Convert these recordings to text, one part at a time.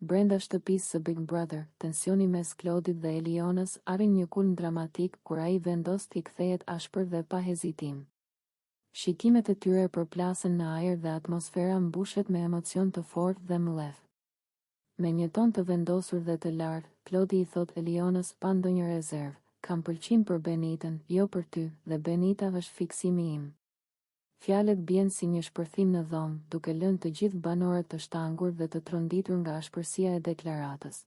Brenda shtëpisë së Big Brother, tensioni mes Claudit dhe Elionës arrin një kulm dramatik kur ai vendos t'i kthehet ashpër dhe pa hezitim. Shikimet e tyre përplasen në ajër dhe atmosfera mbushet me emocion të fortë dhe mbledh. Me një ton të vendosur dhe të lartë, Claudi i thot Elionës pa ndonjë rezervë: "Kam pëlqim për Benitën, jo për ty, dhe Benita është fiksimi im." Fjalët bien si një shpërthim në dhomë, duke lënë të gjithë banorët të shtangur dhe të tronditur nga ashpërsia e deklaratës.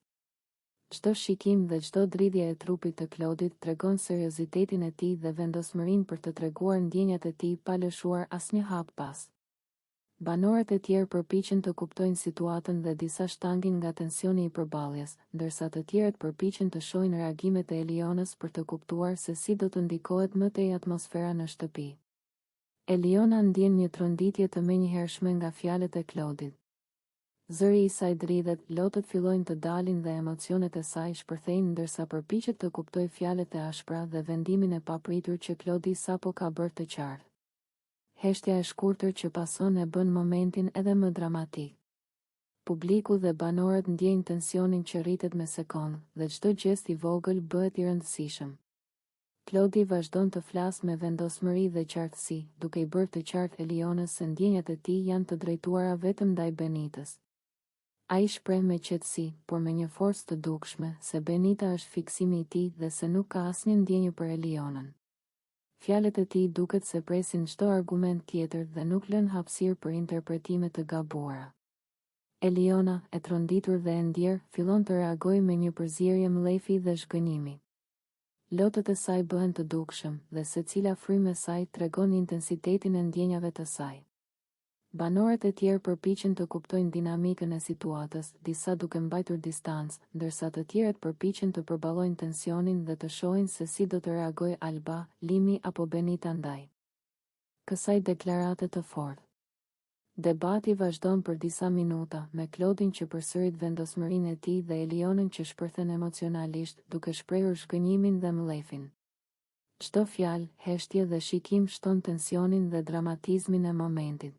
Çdo shikim dhe çdo dridhje e trupit të Claudit tregon seriozitetin e tij dhe vendosmërinë për të treguar ndjenjat e tij pa lëshuar asnjë hap pas. Banorët e tjerë përpiqen të kuptojnë situatën dhe disa shtangin nga tensioni i përballjes, ndërsa të tjerët përpiqen të shohin reagimet e Elionës për të kuptuar se si do të ndikohet më tej atmosfera në shtëpi. Eliona ndjen një tronditje të menjëhershme nga fjalët e Claudit. Zëri i saj dridhet, lotët fillojnë të dalin dhe emocionet e saj shpërthejnë ndërsa përpiqet të kuptojë fjalët e ashpra dhe vendimin e papritur që Claudi sapo ka bërë të qartë. Heshtja e shkurtër që pason e bën momentin edhe më dramatik. Publiku dhe banorët ndjejnë tensionin që rritet me sekondë dhe çdo gjest i vogël bëhet i rëndësishëm. Claudi vazhdon të flasë me vendosmëri dhe qartësi, duke i bërë të qartë Elionës se ndjenjat e tij janë të drejtuara vetëm ndaj Benitës. Ai shpreh me qetësi, por me një forcë të dukshme, se Benita është fiksimi i tij dhe se nuk ka asnjë ndjenjë për Elionën. Fjalët e tij duket se presin çdo argument tjetër dhe nuk lën hapësirë për interpretime të gabuara. Eliona, e tronditur dhe e ndjer, fillon të reagojë me një përzierje mlefi dhe zhgënjimi. Lotët e saj bëhen të dukshëm dhe secila frymë e saj tregon intensitetin e ndjenjave të saj. Banorët e tjerë përpiqen të kuptojnë dinamikën e situatës, disa duke mbajtur distancë, ndërsa të tjerët përpiqen të përballojnë tensionin dhe të shohin se si do të reagojë Alba, Limi apo Benita ndaj kësaj deklarate të fortë. Debati vazhdon për disa minuta, me Claudin që përsërit vendosmërinë e tij dhe Elionën që shpërthen emocionalisht, duke shprehur zhgënjimin dhe mlefin. Çdo fjalë, heshtje dhe shikim shton tensionin dhe dramatizmin e momentit.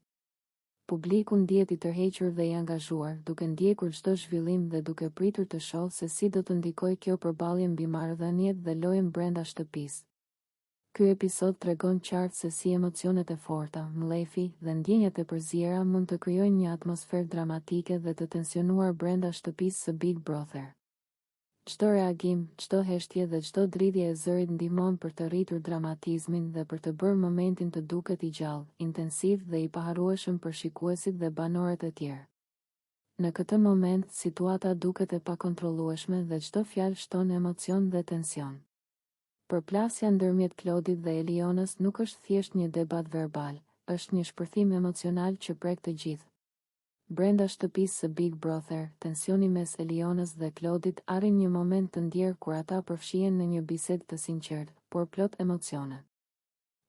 Publiku ndihet i tërhequr dhe i angazhuar, duke ndjekur çdo zhvillim dhe duke pritur të shohë se si do të ndikojë kjo përballje mbi marrëdhëniet dhe lojën brenda shtëpisë. Ky episod tregon qartë se si emocionet e forta, mlefi dhe ndjenjat e përziera mund të krijojnë një atmosferë dramatike dhe të tensionuar brenda shtëpisë së Big Brother. Çdo reagim, çdo heshtje dhe çdo dridhje e zërit ndihmon për të rritur dramatizmin dhe për të bërë momentin të duket i gjallë, intensiv dhe i paharrueshëm për shikuesit dhe banorët e tjerë. Në këtë moment, situata duket e pakontrollueshme dhe çdo fjalë shton emocion dhe tension. Përplasja ndërmjet Claudit dhe Elionës nuk është thjesht një debat verbal, është një shpërthim emocional që prek të gjithë. Brenda shtëpisë së Big Brother, tensioni mes Elionës dhe Claudit arrin një moment të ndjerë kur ata përfshihen në një bisedë të sinqertë, por plot emocione.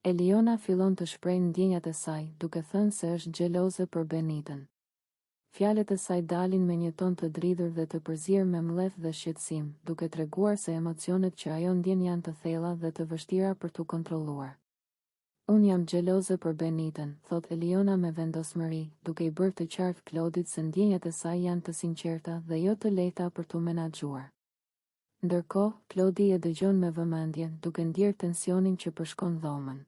Eliona fillon të shprehë ndjenjat e saj, duke thënë se është xheloze për Benitën. Fjalët e saj dalin me një ton të dridhur dhe të përzier me mlef dhe shqetësim, duke treguar se emocionet që ajo ndjen janë të thella dhe të vështira për t'u kontrolluar. "Unë jam xheloze për Benitën", thot Eliona me vendosmëri, duke i bërë të qartë Claudit se ndjenjat e saj janë të sinqerta dhe jo të lehta për t'u menaxhuar. Ndërkohë, Claudi e dëgjon me vëmendje, duke ndjerë tensionin që përshkon dhomën.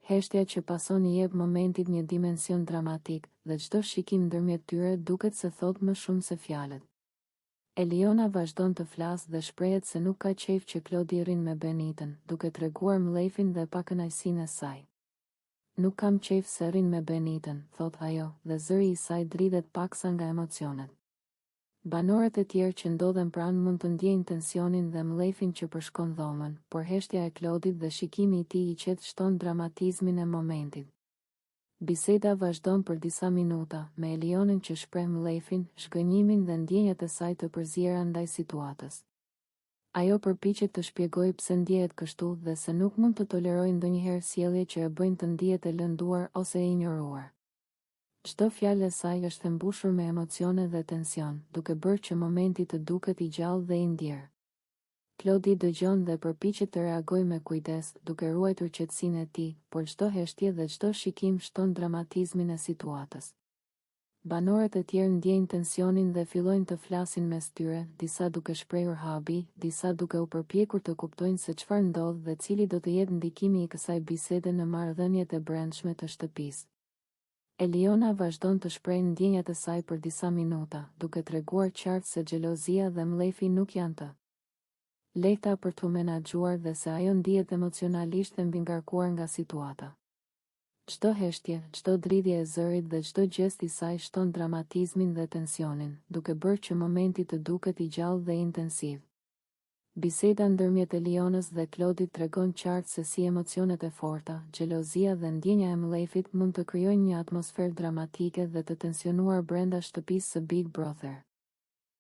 Heshtja që pason i jep momentit një dimension dramatik dhe çdo shikim ndërmjet tyre duket se thot më shumë se fjalët. Eliona vazhdon të flasë dhe shprehet se nuk ka qejf që Claudi rrin me Benitën, duke treguar mlefin dhe pakënaqësinë e saj. "Nuk kam qejf se rrin me Benitën", thot ajo, dhe zëri i saj dridhet paksa nga emocionet. Banorët e tjerë që ndodhen pranë mund të ndjejnë tensionin dhe mlefin që përshkon dhomën, por heshtja e Claudit dhe shikimi i tij i qetë shton dramatizmin e momentit. Biseda vazhdon për disa minuta, me Elionën që shpreh mlefin, zhgënjimin dhe ndjenjat e saj të përziera ndaj situatës. Ajo përpiqet të shpjegojë pse ndjehet kështu dhe se nuk mund të tolerojë ndonjëherë sjellje që e bëjnë të ndihet e lënduar ose e injoruar. Çdo fjalë e saj është e mbushur me emocione dhe tension, duke bërë që momenti të duket i gjallë dhe i ndjerë. Claudi dëgjon dhe përpiqet të reagojë me kujdes, duke ruajtur qetësinë e tij, por çdo heshtje dhe çdo shikim shton dramatizmin e situatës. Banorët e tjerë ndjejnë tensionin dhe fillojnë të flasin mes tyre, disa duke shprehur habi, disa duke u përpjekur të kuptojnë se çfarë ndodh dhe cili do të jetë ndikimi i kësaj bisede në marrëdhëniet e brendshme të shtëpisë. Eliona vazhdon të shprehë ndjenjat e saj për disa minuta, duke treguar qartë se xhelozia dhe mlefi nuk janë të lehta për t'u menaxhuar dhe se ajo ndihet emocionalisht e mbingarkuar nga situata. Çdo heshtje, çdo dridhje e zërit dhe çdo gjest i saj shton dramatizmin dhe tensionin, duke bërë që momenti të duket i gjallë dhe intensiv. Biseda ndërmjet Elionës dhe Claudit tregon qartë se si emocionet e forta, xhelozia dhe ndjenja e mlefit mund të krijojnë një atmosferë dramatike dhe të tensionuar brenda shtëpisë së Big Brother.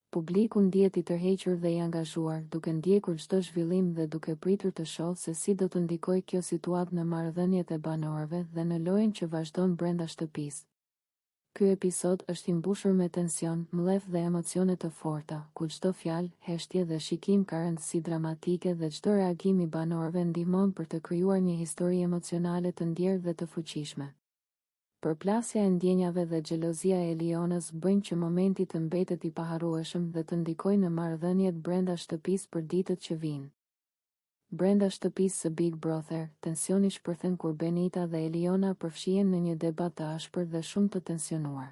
Publiku ndihet i tërhequr dhe i angazhuar, duke ndjekur çdo zhvillim dhe duke pritur të shohë se si do të ndikojë kjo situatë në marrëdhëniet e banorëve dhe në lojën që vazhdon brenda shtëpisë. Ky episod është i mbushur me tension, mlef dhe emocione të forta, ku çdo fjalë, heshtje dhe shikim ka rëndësi dramatike dhe çdo reagim i banorëve ndihmon për të krijuar një histori emocionale të ndjerë dhe të fuqishme. Përplasja e ndjenjave dhe xhelozia e Elionës bëjnë që momenti të mbetet i paharrueshëm dhe të ndikojë në marrëdhëniet brenda shtëpisë për ditët që vijnë. Brenda shtëpisë së Big Brother, tensioni shpërthen kur Benita dhe Eliona përfshihen në një debat të ashpër dhe shumë të tensionuar.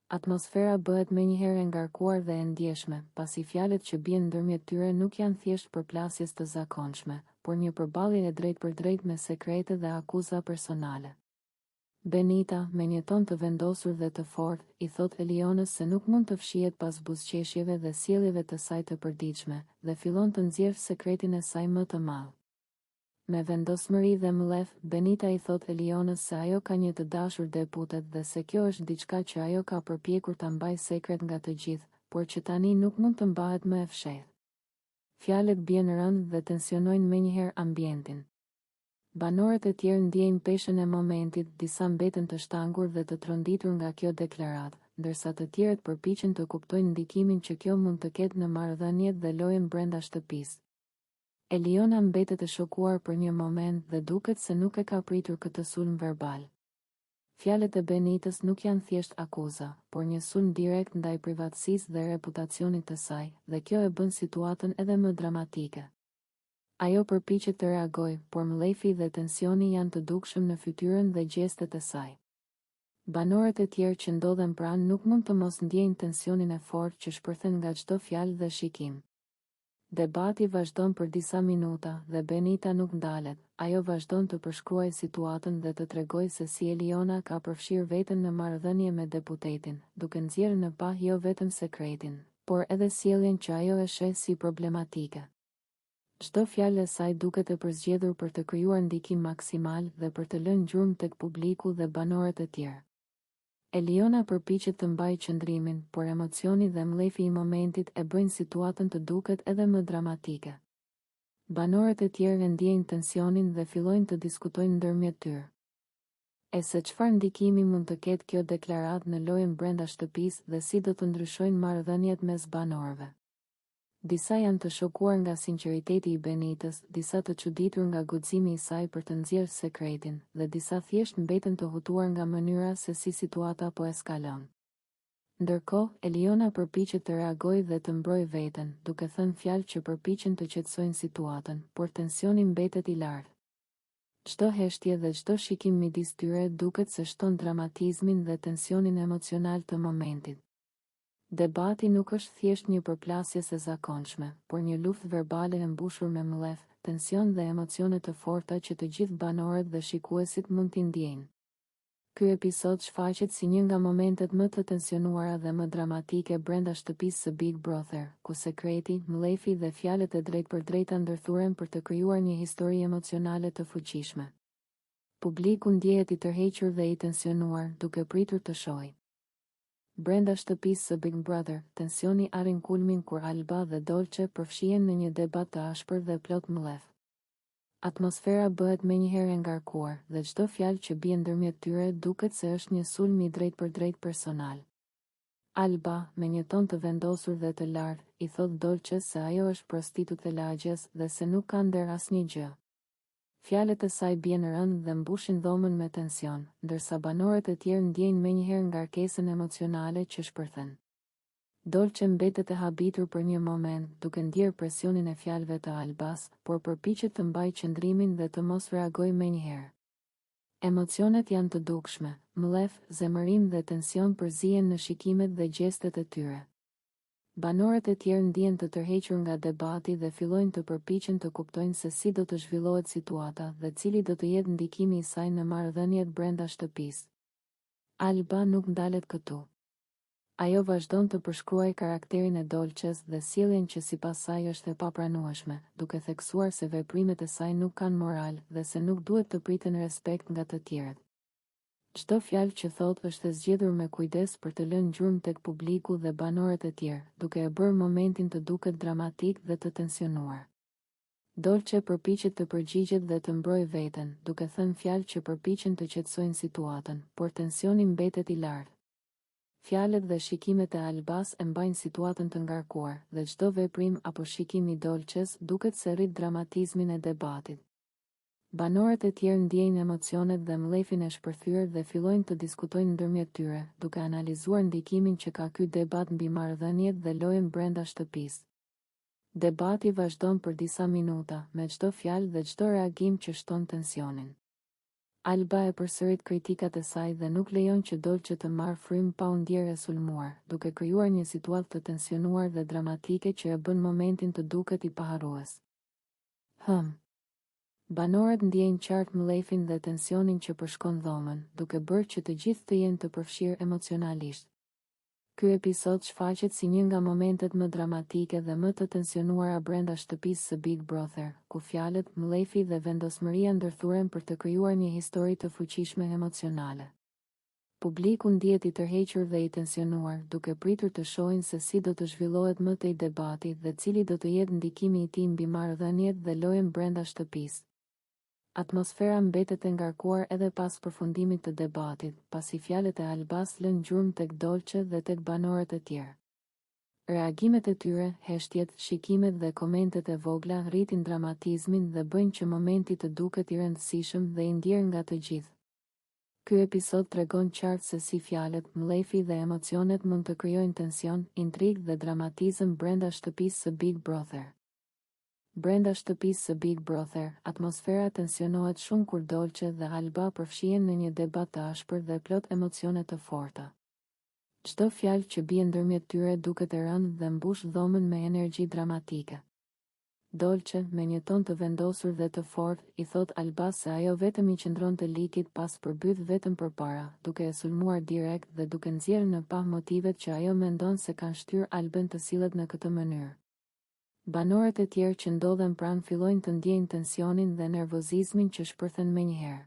Atmosfera bëhet menjëherë e ngarkuar dhe e ndjeshme, pasi fjalët që bien ndërmjet tyre nuk janë thjesht përplasjes të zakonshme, por një përballje e drejtpërdrejtë me sekrete dhe akuza personale. Benita, me një ton të vendosur dhe të fortë, i thot Elionës se nuk mund të fshihet pas buzëqeshjeve dhe sjelljeve të saj të përditshme, dhe fillon të nxjerrë sekretin e saj më të madh. Me vendosmëri dhe mlef, Benita i thot Elionës se ajo ka një të dashur deputet dhe se kjo është diçka që ajo ka përpjekur ta mbajë sekret nga të gjithë, por që tani nuk mund të mbahet më e fshehtë. Fjalët bien rënd dhe tensionojnë menjëherë ambientin. Banorët e tjerë ndjejnë peshën e momentit, disa mbeten të shtangur dhe të tronditur nga kjo deklaratë, ndërsa të tjerët përpiqen të kuptojnë ndikimin që kjo mund të ketë në marrëdhëniet dhe lojën brenda shtëpisë. Eliona mbetet e shokuar për një moment dhe duket se nuk e ka pritur këtë sulm verbal. Fjalët e Benitës nuk janë thjesht akuza, por një sulm direkt ndaj privatësisë dhe reputacionit të saj, dhe kjo e bën situatën edhe më dramatike. Ajo përpiqet të reagojë, por mlefi dhe tensioni janë të dukshëm në fytyrën dhe gjestet e saj. Banorët e tjerë që ndodhen pranë nuk mund të mos ndjejnë tensionin e fortë që shpërthen nga çdo fjalë dhe shikim. Debati vazhdon për disa minuta dhe Benita nuk ndalet, ajo vazhdon të përshkruajë situatën dhe të tregojë se si Eliona ka përfshirë veten në marrëdhënie me deputetin, duke nxjerrë në pa jo vetëm sekretin, por edhe sjelljen që ajo e sheh si problematike. Çdo fjalë e saj duket e përzgjedhur për të krijuar ndikim maksimal dhe për të lënë gjurmë tek publiku dhe banorët e tjerë. Eliona përpiqet të mbajë qëndrimin, por emocioni dhe mlefi i momentit e bëjnë situatën të duket edhe më dramatike. Banorët e tjerë ndjejnë tensionin dhe fillojnë të diskutojnë ndërmjet tyre. E se çfarë ndikimi mund të ketë kjo deklaratë në lojën brenda shtëpisë dhe si do të ndryshojnë marrëdhëniet mes banorëve. Disa janë të shokuar nga sinqeriteti i Benitës, disa të çuditur nga guximi i saj për të nxjerrë sekretin, dhe disa thjesht mbeten të hutuar nga mënyra se si situata po eskalon. Ndërkohë, Eliona përpiqet të reagojë dhe të mbrojë veten, duke thënë fjalë që përpiqen të qetësojnë situatën, por tensioni mbetet i lartë. Çdo heshtje dhe çdo shikim midis tyre duket se shton dramatizmin dhe tensionin emocional të momentit. Debati nuk është thjesht një përplasje e zakonshme, por një luftë verbale e mbushur me mlef, tension dhe emocione të forta që të gjithë banorët dhe shikuesit mund t'i ndjejnë. Ky episod shfaqet si një nga momentet më të tensionuara dhe më dramatike brenda shtëpisë së Big Brother, ku sekreti, mlefi dhe fjalët e drejtpërdrejta ndërthuren për të krijuar një histori emocionale të fuqishme. Publiku ndjehet i tërhequr dhe i tensionuar, duke pritur të shohë. Brenda shtëpisë së Big Brother, tensioni arrin kulmin kur Alba dhe Dolce përfshihen në një debat të ashpër dhe plot mlef. Atmosfera bëhet menjëherë e ngarkuar dhe çdo fjalë që bie ndërmjet tyre duket se është një sulm i drejtpërdrejtë personal. Alba, me një ton të vendosur dhe të lartë, i thot Dolce se ajo është prostitute lagjes dhe se nuk ka nder asnjë gjë. Fjalët e saj bien rënd dhe mbushin dhomën me tension, ndërsa banorët e tjerë ndjejnë menjëherë ngarkesën emocionale që shpërthen. Dolce mbetet e habitur për një moment, duke ndjerë presionin e fjalëve të Albas, por përpiqet të mbajë qëndrimin dhe të mos reagojë menjëherë. Emocionet janë të dukshme, mllef, zemërim dhe tension përzihen në shikimet dhe gjestet e tyre. Banorët e tjerë ndihen të tërhequr nga debati dhe fillojnë të përpiqen të kuptojnë se si do të zhvillohet situata dhe cili do të jetë ndikimi i saj në marrëdhëniet brenda shtëpisë. Alba nuk ndalet këtu. Ajo vazhdon të përshkruajë karakterin e Dolces dhe sjelljen që sipas saj është e papranueshme, duke theksuar se veprimet e saj nuk kanë moral dhe se nuk duhet të priten respekt nga të tjerët. Çdo fjalë që thotë është e zgjedhur me kujdes për të lënë gjurmë tek publiku dhe banorët e tjerë, duke e bërë momentin të duket dramatik dhe të tensionuar. Dolce përpiqet të përgjigjet dhe të mbrojë veten, duke thënë fjalë që përpiqen të qetësojnë situatën, por tensioni mbetet i lartë. Fjalët dhe shikimet e Albas e mbajnë situatën të ngarkuar, dhe çdo veprim apo shikim i Dolces duket se rrit dramatizmin e debatit. Banorët e tjerë ndjejnë emocionet dhe mllefin e shpërthyer dhe fillojnë të diskutojnë ndërmjet tyre, duke analizuar ndikimin që ka ky debat mbi marrëdhëniet dhe lojën brenda shtëpisë. Debati vazhdon për disa minuta, me çdo fjalë dhe çdo reagim që shton tensionin. Alba e përsërit kritikat e saj dhe nuk lejon që Dolce të marrë frymë pa u ndjerë e sulmuar, duke krijuar një situatë të tensionuar dhe dramatike që e bën momentin të duket i paharrues. Banorët ndjejnë qartë mllefin dhe tensionin që përshkon dhomën, duke bërë që të gjithë të jenë të përfshirë emocionalisht. Ky episod shfaqet si një nga momentet më dramatike dhe më të tensionuara brenda shtëpisë së Big Brother, ku fjalët, mlefi dhe vendosmëria ndërthuren për të krijuar një histori të fuqishme emocionale. Publiku ndihet i tërhequr dhe i tensionuar, duke pritur të shohin se si do të zhvillohet më tej debati dhe cili do të jetë ndikimi i tij mbi marrëdhëniet dhe lojën brenda shtëpisë. Atmosfera mbetet e ngarkuar edhe pas përfundimit të debatit, pasi fjalët e Albas lënë gjurmë tek Dolce dhe tek banorët e tjerë. Reagimet e tyre, heshtjet, shikimet dhe komentet e vogla rritin dramatizmin dhe bëjnë që momenti të duket i rëndësishëm dhe i ndjerë nga të gjithë. Ky episod tregon qartë se si fjalët, mlefi dhe emocionet mund të krijojnë tension, intrigë dhe dramatizëm brenda shtëpisë së Big Brother. Brenda shtëpisë së Big Brother, atmosfera tensionohet shumë kur Dolce dhe Alba përfshihen në një debat të ashpër dhe plot emocione të forta. Çdo fjalë që bie ndërmjet tyre duket e rëndë dhe mbush dhomën me energji dramatike. Dolce, me një ton të vendosur dhe të fortë, i thot Albas se ajo vetëm i qëndronte likit pas përbyth vetëm përpara, duke e sulmuar direkt dhe duke nxjerrë në pa motivet që ajo mendon se kanë shtyrë Albën të sillet në këtë mënyrë. Banorët e tjerë që ndodhen pranë fillojnë të ndjejnë tensionin dhe nervozizmin që shpërthen menjëherë.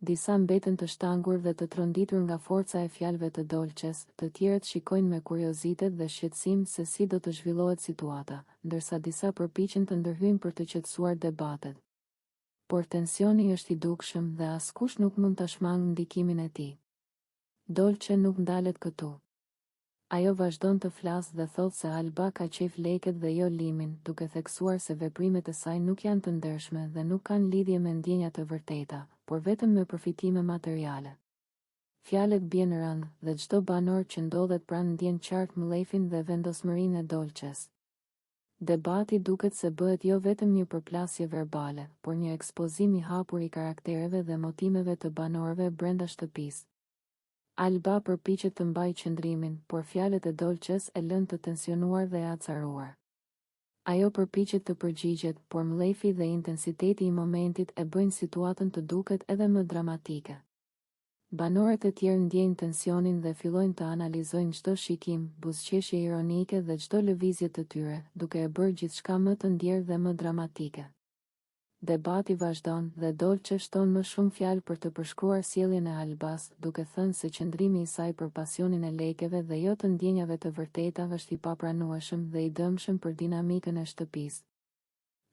Disa mbeten të shtangur dhe të tronditur nga forca e fjalëve të Dolces, të tjerët shikojnë me kuriozitet dhe shqetësim se si do të zhvillohet situata, ndërsa disa përpiqen të ndërhyjnë për të qetësuar debatet. Por tensioni është i dukshëm dhe askush nuk mund ta shmangë ndikimin e tij. Dolce nuk ndalet këtu. Ajo vazhdon të flasë dhe thotë se Alba ka qef leket dhe jo limin, duke theksuar se veprimet e saj nuk janë të ndershme dhe nuk kanë lidhje me ndjenja të vërteta, por vetëm me përfitime materiale. Fjalët bien rënd dhe çdo banor që ndodhet pranë ndjen qartë mllefin dhe vendosmërinë e Dolces. Debati duket se bëhet jo vetëm një përplasje verbale, por një ekspozim i hapur i karaktereve dhe motiveve të banorëve brenda shtëpisë. Alba përpiqet të mbajë qëndrimin, por fjalët e Dolces e lën të tensionuar dhe e acaruar. Ajo përpiqet të përgjigjet, por mlefi dhe intensiteti i momentit e bëjnë situatën të duket edhe më dramatike. Banorët e tjerë ndjejnë tensionin dhe fillojnë të analizojnë çdo shikim, buzëqeshje ironike dhe çdo lëvizje të tyre, duke e bërë gjithçka më të ndjerë dhe më dramatike. Debati vazhdon dhe Dolce shton më shumë fjalë për të përshkruar sjelljen e Albas, duke thënë se qëndrimi i saj për pasionin e lekeve dhe jo të ndjenjave të vërteta është i papranueshëm dhe i dëmshëm për dinamikën e shtëpisë.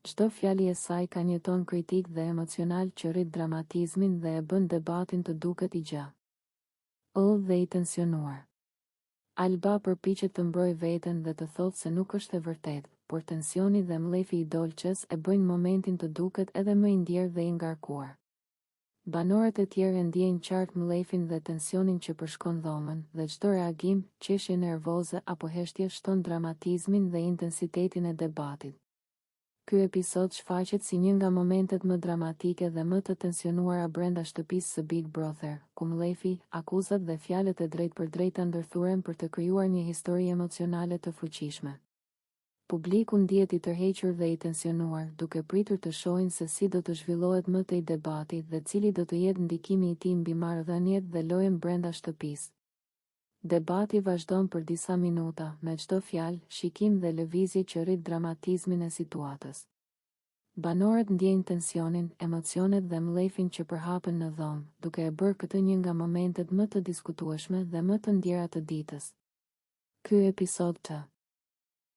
Çdo fjalë e saj ka një ton kritik dhe emocional që rrit dramatizmin dhe e bën debatin të duket i gjatë dhe i tensionuar. Alba përpiqet të mbrojë veten dhe të thotë se nuk është e vërtetë, por tensioni dhe mlefi i dolçes e bëjnë momentin të duket edhe më i ndjerë dhe i ngarkuar. Banorët e tjerë ndjejnë qartë mlefin dhe tensionin që përshkon dhomën, dhe çdo reagim, qeshje nervoze apo heshtje shton dramatizmin dhe intensitetin e debatit. Ky episod shfaqet si një nga momentet më dramatike dhe më të tensionuara brenda shtëpisë së Big Brother, ku mlefi, akuzat dhe fjalët e drejtpërdrejta ndërthuren për të krijuar një histori emocionale të fuqishme. Publiku ndihet i tërhequr dhe i tensionuar, duke pritur të shohin se si do të zhvillohet më tej debati dhe cili do të jetë ndikimi i tij mbi marrëdhëniet dhe lojën brenda shtëpisë. Debati vazhdon për disa minuta, me çdo fjalë, shikim dhe lëvizje që rrit dramatizmin e situatës. Banorët ndjejnë tensionin, emocionet dhe mlefin që përhapen në dhomë, duke e bërë këtë një nga momentet më të diskutueshme dhe më të ndjera të ditës. Ky episod të